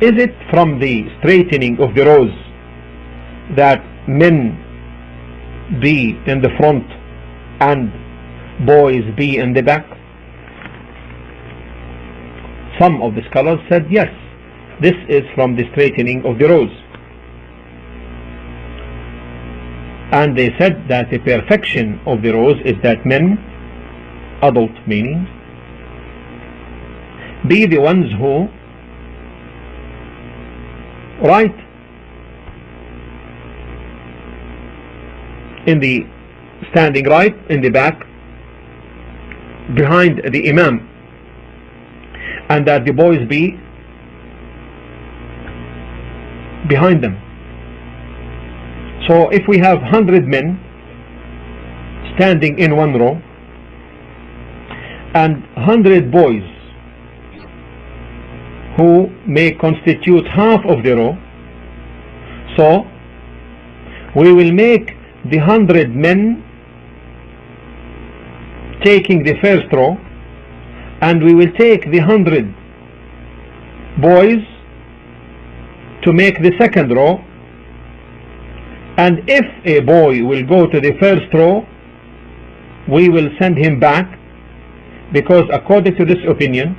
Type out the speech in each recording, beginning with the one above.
is it from the straightening of the rows that men be in the front and boys be in the back? Some of the scholars said yes, this is from the straightening of the rows, and they said that the perfection of the rows is that men, adult meaning, be the ones who write in the standing right in the back behind the imam, and that the boys be behind them. So if we have 100 men standing in one row and 100 boys who may constitute half of the row, so we will make the 100 men taking the first row, and we will take the 100 boys to make the second row, and if a boy will go to the first row, we will send him back, because according to this opinion,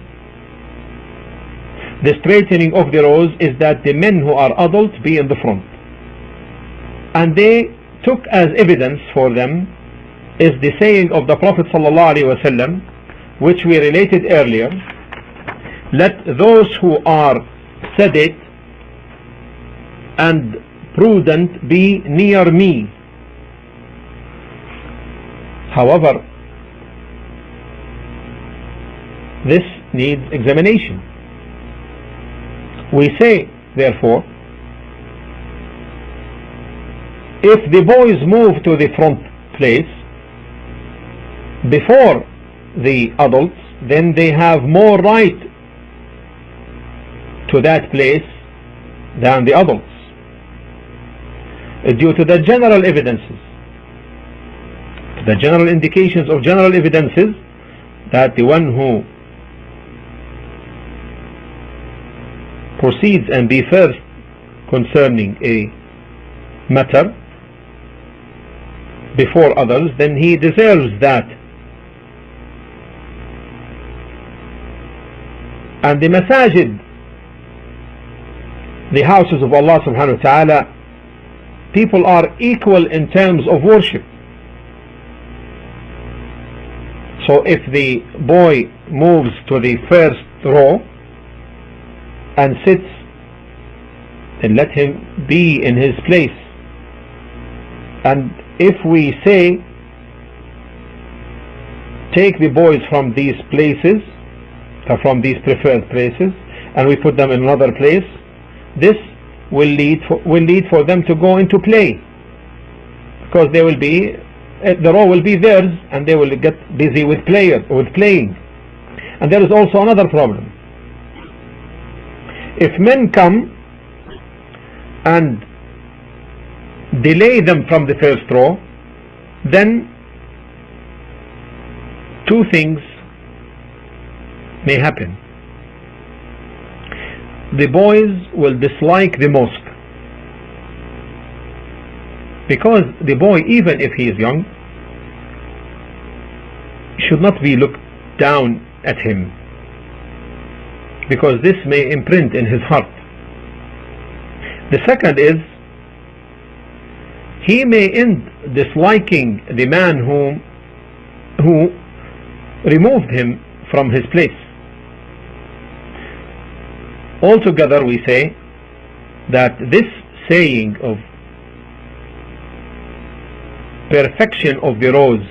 the straightening of the rows is that the men who are adults be in the front. And they took as evidence for them is the saying of the Prophet ﷺ, which we related earlier: let those who are sedate and prudent be near me. However, this needs examination. We say, therefore, if the boys move to the front place before the adults, then they have more right to that place than the adults, due to the general evidences, the general indications of general evidences, that the one who proceeds and be first concerning a matter before others, then he deserves that. And the masajid, the houses of Allah subhanahu wa ta'ala, people are equal in terms of worship. So if the boy moves to the first row and sits, then let him be in his place. And if we say take the boys from these places, from these preferred places, and we put them in another place, this will lead for them to go into play, because they will be, the row will be theirs, and they will get busy with playing. And there is also another problem. If men come and delay them from the first row, then two things may happen. The boys will dislike the mosque, because the boy, even if he is young, should not be looked down at him, because this may imprint in his heart. The second is, he may end disliking the man who removed him from his place. Altogether, we say that this saying of perfection of the rows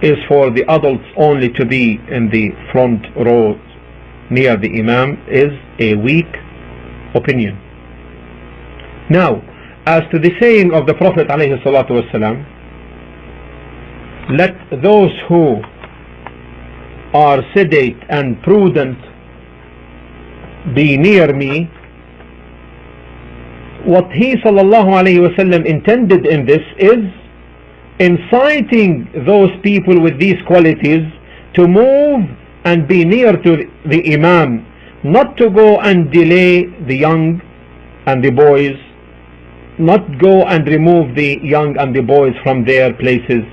is for the adults only to be in the front row near the imam is a weak opinion. Now, as to the saying of the Prophet ﷺ, let those who are sedate and prudent be near me, what he ﷺ intended in this is inciting those people with these qualities to move and be near to the Imam, not to go and delay the young and the boys, not go and remove the young and the boys from their places,